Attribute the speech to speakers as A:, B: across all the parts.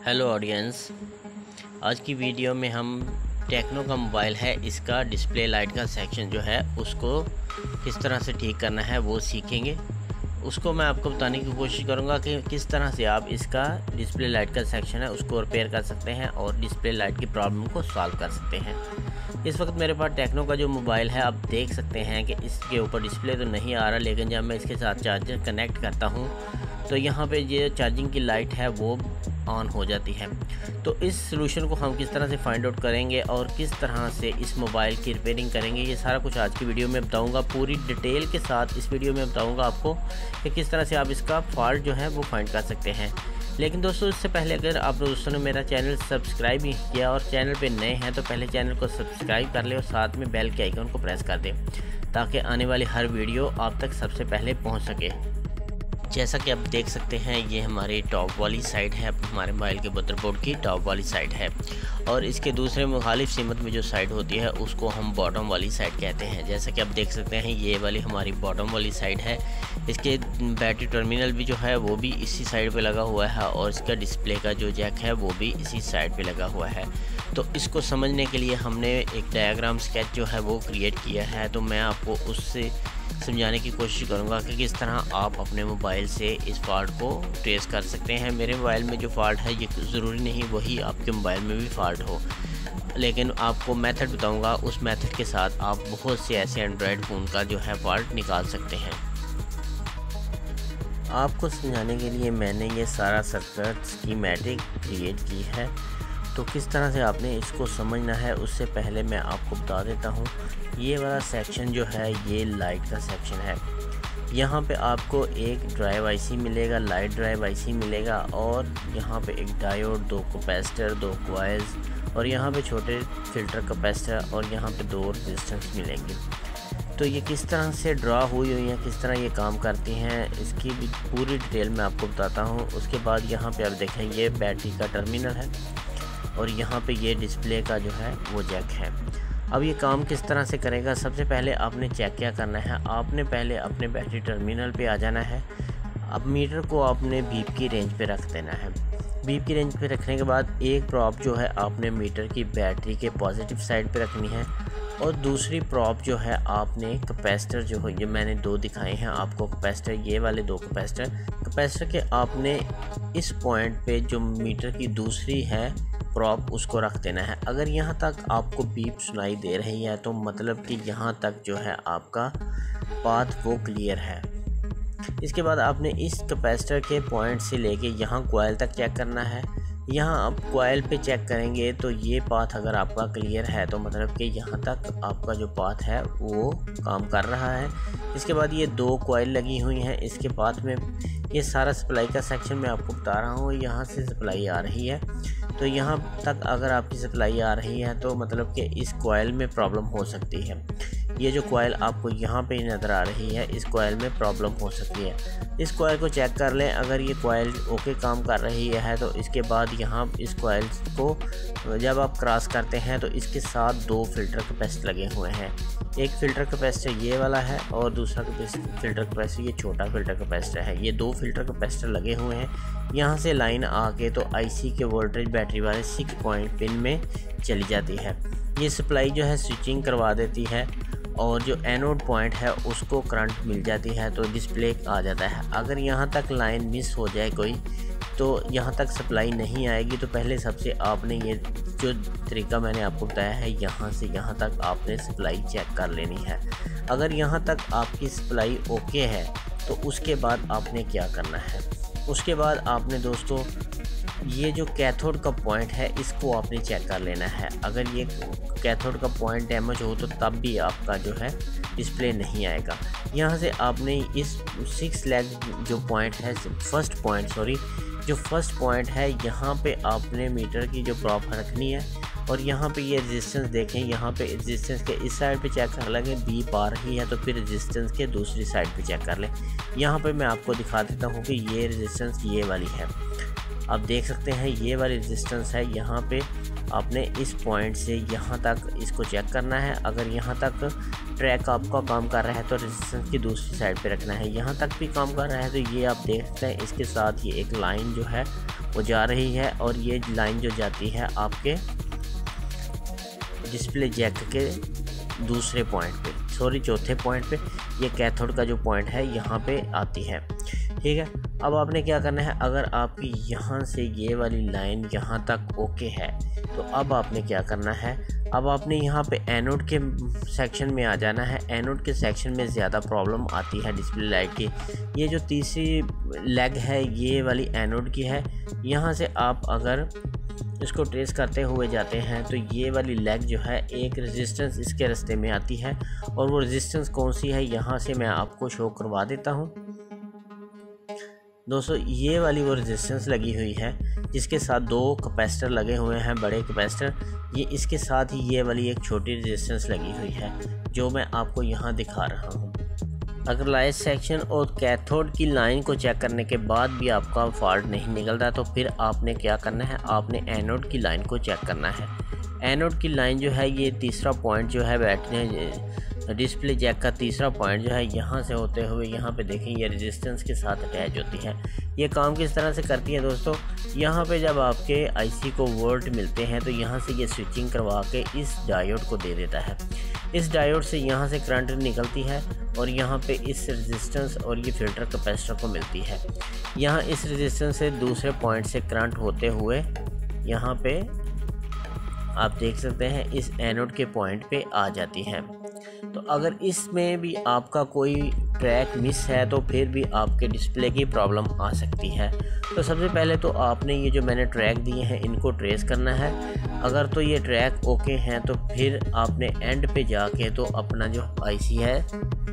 A: Hello audience, आज की video में हम टेक्नो का मोबाइल है, इसका डिस्प्ले लाइट का सेक्शन जो है उसको किस तरह से ठीक करना है वो सीखेंगे। उसको मैं आपको बताने की कोशिश करूंगा कि किस तरह से आप इसका डिस्प्ले लाइट का सेक्शन है उसको रिपेयर कर सकते हैं और डिस्प्ले लाइट की प्रॉब्लम को सॉल्व कर सकते हैं। इस वक्त मेरे पास टेक्नो का जो मोबाइल है, आप देख सकते हैं कि इसके ऊपर डिस्प्ले तो नहीं आ रहा, लेकिन जब मैं इसके साथ चार्जर कनेक्ट करता हूँ तो यहाँ पे ये चार्जिंग की लाइट है वो ऑन हो जाती है। तो इस सलूशन को हम किस तरह से फाइंड आउट करेंगे और किस तरह से इस मोबाइल की रिपेयरिंग करेंगे, ये सारा कुछ आज की वीडियो में बताऊंगा। पूरी डिटेल के साथ इस वीडियो में बताऊंगा आपको कि किस तरह से आप इसका फॉल्ट जो है वो फाइंड कर सकते हैं। लेकिन दोस्तों, इससे पहले अगर आप दोस्तों ने मेरा चैनल सब्सक्राइब नहीं किया और चैनल पे नए हैं तो पहले चैनल को सब्सक्राइब कर ले और साथ में बेल के आइकन को प्रेस कर दें ताकि आने वाली हर वीडियो आप तक सबसे पहले पहुंच सके। जैसा कि आप देख सकते हैं, ये हमारी टॉप वाली साइड है, हमारे मोबाइल के मदरबोर्ड की टॉप वाली साइड है, और इसके दूसरे मुखालिफ सिमत में जो साइड होती है उसको हम बॉटम वाली साइड कहते हैं। जैसा कि आप देख सकते हैं, ये वाली हमारी बॉटम वाली साइड है। इसके बैटरी टर्मिनल भी जो है वो भी इसी साइड पे लगा हुआ है और इसका डिस्प्ले का जो जैक है वो भी इसी साइड पे लगा हुआ है। तो इसको समझने के लिए हमने एक डायग्राम स्केच जो है वो क्रिएट किया है, तो मैं आपको उससे समझाने की कोशिश करूंगा कि किस तरह आप अपने मोबाइल से इस फॉल्ट को ट्रेस कर सकते हैं। मेरे मोबाइल में जो फॉल्ट है ये ज़रूरी नहीं वही आपके मोबाइल में भी फॉल्ट हो, लेकिन आपको मेथड बताऊंगा। उस मेथड के साथ आप बहुत से ऐसे एंड्रॉयड फ़ोन का जो है फॉल्ट निकाल सकते हैं। आपको समझाने के लिए मैंने ये सारा सर्किट स्कीमेटिक क्रिएट की है, तो किस तरह से आपने इसको समझना है उससे पहले मैं आपको बता देता हूँ। ये वाला सेक्शन जो है ये लाइट का सेक्शन है। यहाँ पे आपको एक ड्राइव आईसी मिलेगा, लाइट ड्राइव आईसी मिलेगा, और यहाँ पे एक डायोड, 2 कैपेसिटर, 2 कॉइल्स, और यहाँ पे छोटे फिल्टर कैपेसिटर, और यहाँ पे 2 रेजिस्टेंस मिलेंगे। तो ये किस तरह से ड्रा हुई हैं, किस तरह ये काम करती हैं, इसकी भी पूरी डिटेल मैं आपको बताता हूँ। उसके बाद यहाँ पे आप देखें, ये बैटरी का टर्मिनल है और यहाँ पे ये डिस्प्ले का जो है वो जैक है। अब ये काम किस तरह से करेगा, सबसे पहले आपने चेक क्या करना है, आपने पहले अपने बैटरी टर्मिनल पे आ जाना है। अब मीटर को आपने बीप की रेंज पे रख देना है। बीप की रेंज पे रखने के बाद एक प्रॉप जो है आपने मीटर की बैटरी के पॉजिटिव साइड पे रखनी है, और दूसरी प्रॉप जो है आपने कैपेसिटर जो है, ये मैंने 2 दिखाए हैं आपको कैपेसिटर, ये वाले 2 कैपेसिटर के आपने इस पॉइंट पे जो मीटर की दूसरी है प्रॉप उसको रख देना है। अगर यहाँ तक आपको बीप सुनाई दे रही है तो मतलब कि यहाँ तक जो है आपका पाथ वो क्लियर है। इसके बाद आपने इस कैपेसिटर के पॉइंट से लेके यहाँ कॉइल तक चेक करना है। यहाँ आप कॉइल पे चेक करेंगे तो ये पाथ अगर आपका क्लियर है तो मतलब कि यहाँ तक आपका जो पाथ है वो काम कर रहा है। इसके बाद ये 2 कॉइल लगी हुई हैं इसके पाथ में। ये सारा सप्लाई का सेक्शन मैं आपको बता रहा हूँ, यहाँ से सप्लाई आ रही है, तो यहाँ तक अगर आपकी सप्लाई आ रही है तो मतलब कि इस कॉइल में प्रॉब्लम हो सकती है। ये जो कॉइल आपको यहाँ पे नज़र आ रही है, इस कॉइल में प्रॉब्लम हो सकती है। इस कॉइल को चेक कर लें, अगर ये कॉइल ओके काम कर रही है तो इसके बाद यहाँ इस कॉइल को जब आप क्रॉस करते हैं तो इसके साथ 2 फिल्टर कैपेसिटर लगे हुए हैं। एक फ़िल्टर कैपेसिटर ये वाला है और दूसरा फिल्टर कैपेसिटर ये छोटा फिल्टर कैपेसिटर है। ये 2 फिल्टर कैपेसिटर लगे हुए हैं। यहाँ से लाइन आके तो आईसी के वोल्टेज बैटरी वाले 6 पॉइंट पिन में चली जाती है। ये सप्लाई जो है स्विचिंग करवा देती है और जो एनोड पॉइंट है उसको करंट मिल जाती है तो डिस्प्ले आ जाता है। अगर यहाँ तक लाइन मिस हो जाए कोई तो यहाँ तक सप्लाई नहीं आएगी। तो पहले सबसे आपने ये जो तरीका मैंने आपको बताया है, यहाँ से यहाँ तक आपने सप्लाई चेक कर लेनी है। अगर यहाँ तक आपकी सप्लाई ओके है तो उसके बाद आपने क्या करना है, उसके बाद आपने दोस्तों ये जो कैथोड का पॉइंट है इसको आपने चेक कर लेना है। अगर ये कैथोड का पॉइंट डैमेज हो तो तब भी आपका जो है डिस्प्ले नहीं आएगा। यहाँ से आपने इस 6 लेग जो पॉइंट है, फर्स्ट पॉइंट है, यहाँ पे आपने मीटर की जो प्रॉप रखनी है, और यहाँ पे ये रेजिस्टेंस देखें, यहाँ पे रेजिस्टेंस के इस साइड पे चेक कर लेंगे, बीप आ रही है तो फिर रेजिस्टेंस के दूसरी साइड पे चेक कर लें। यहाँ पे मैं आपको दिखा देता हूँ कि ये रेजिस्टेंस ये वाली है, आप देख सकते हैं ये वाली रेजिस्टेंस है। यहाँ पे आपने इस पॉइंट से यहाँ तक इसको चेक करना है। अगर यहाँ तक ट्रैक आपका काम कर रहा है तो रेजिस्टेंस की दूसरी साइड पे रखना है। यहाँ तक भी काम कर रहा है तो ये आप देख सकते हैं इसके साथ ये एक लाइन जो है वो जा रही है, और ये लाइन जो जाती है आपके डिस्प्ले जैक के दूसरे पॉइंट पे, सॉरी चौथे पॉइंट पे, ये कैथोड का जो पॉइंट है यहाँ पे आती है। ठीक है, अब आपने क्या करना है, अगर आपकी यहाँ से ये वाली लाइन यहाँ तक ओके है तो अब आपने क्या करना है, अब आपने यहाँ पे एनोड के सेक्शन में आ जाना है। एनोड के सेक्शन में ज़्यादा प्रॉब्लम आती है डिस्प्ले लाइट की। ये जो तीसरी लेग है ये वाली एनोड की है। यहाँ से आप अगर इसको ट्रेस करते हुए जाते हैं तो ये वाली लेग जो है एक रेजिस्टेंस इसके रास्ते में आती है, और वो रेजिस्टेंस कौन सी है यहाँ से मैं आपको शो करवा देता हूँ। दोस्तों ये वाली वो रेजिस्टेंस लगी हुई है जिसके साथ 2 कैपेसिटर लगे हुए हैं, बड़े कैपेसिटर। ये इसके साथ ही ये वाली एक छोटी रेजिस्टेंस लगी हुई है जो मैं आपको यहाँ दिखा रहा हूँ। अगर लाइट सेक्शन और कैथोड की लाइन को चेक करने के बाद भी आपका फॉल्ट नहीं निकलता तो फिर आपने क्या करना है, आपने एनोड की लाइन को चेक करना है। एनोड की लाइन जो है ये तीसरा पॉइंट जो है बैटरी डिस्प्ले जैक का तीसरा पॉइंट जो है यहाँ से होते हुए यहाँ पे देखें ये रेजिस्टेंस के साथ अटैच होती है। ये काम किस तरह से करती है दोस्तों, यहाँ पे जब आपके आईसी को वोल्ट मिलते हैं तो यहाँ से ये स्विचिंग करवा के इस डायोड को दे देता है। इस डायोड से यहाँ से करंट निकलती है और यहाँ पे इस रेजिस्टेंस और ये फिल्टर कैपेसिटर को मिलती है। यहाँ इस रेजिस्टेंस से दूसरे पॉइंट से करंट होते हुए यहाँ पे आप देख सकते हैं इस एनोड के पॉइंट पे आ जाती है। तो अगर इसमें भी आपका कोई ट्रैक मिस है तो फिर भी आपके डिस्प्ले की प्रॉब्लम आ सकती है। तो सबसे पहले तो आपने ये जो मैंने ट्रैक दिए हैं इनको ट्रेस करना है। अगर तो ये ट्रैक ओके हैं तो फिर आपने एंड पे जाके तो अपना जो आईसी है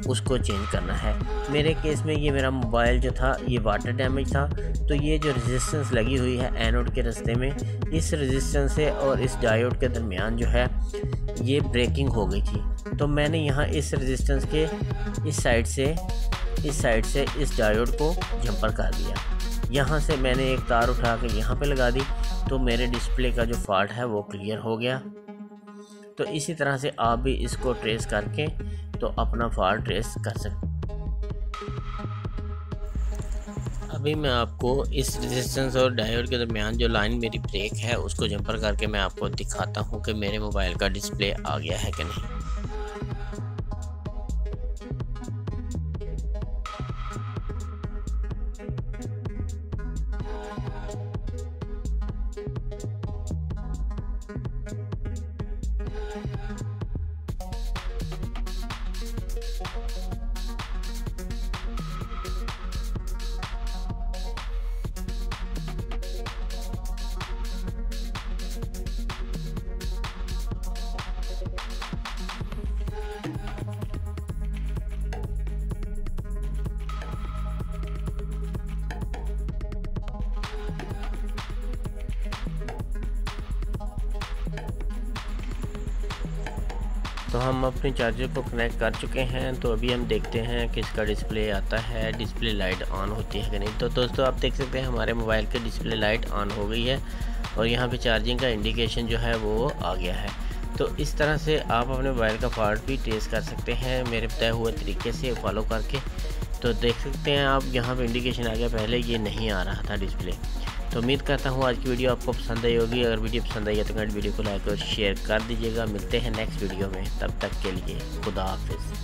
A: उसको चेंज करना है। मेरे केस में ये मेरा मोबाइल जो था ये वाटर डैमेज था, तो ये जो रेजिस्टेंस लगी हुई है एनोड के रास्ते में, इस रेजिस्टेंस से और इस डायोड के दरमियान जो है ये ब्रेकिंग हो गई थी। तो मैंने यहाँ इस रेजिस्टेंस के इस साइड से इस डायोड को जंपर कर दिया। यहाँ से मैंने एक तार उठा के यहाँ पे लगा दी तो मेरे डिस्प्ले का जो फॉल्ट है वो क्लियर हो गया। तो इसी तरह से आप भी इसको ट्रेस करके तो अपना फॉल्ट ट्रेस कर सकते। अभी मैं आपको इस रेजिस्टेंस और डायोड के दरमियान जो लाइन मेरी ब्रेक है उसको जंपर करके मैं आपको दिखाता हूँ कि मेरे मोबाइल का डिस्प्ले आ गया है कि नहीं। तो हम अपने चार्जर को कनेक्ट कर चुके हैं। तो अभी हम देखते हैं कि इसका डिस्प्ले आता है, डिस्प्ले लाइट ऑन होती है कि नहीं। तो दोस्तों आप देख सकते हैं हमारे मोबाइल के डिस्प्ले लाइट ऑन हो गई है और यहाँ पे चार्जिंग का इंडिकेशन जो है वो आ गया है। तो इस तरह से आप अपने मोबाइल का फॉल्ट भी ट्रेस कर सकते हैं मेरे बताए हुए तरीके से फॉलो करके। तो देख सकते हैं आप यहाँ पे इंडिकेशन आ गया, पहले ये नहीं आ रहा था डिस्प्ले। तो उम्मीद करता हूँ आज की वीडियो आपको पसंद आई होगी। अगर वीडियो पसंद आई है तो वीडियो को लाइक और शेयर कर दीजिएगा। मिलते हैं नेक्स्ट वीडियो में, तब तक के लिए खुदा हाफिज़।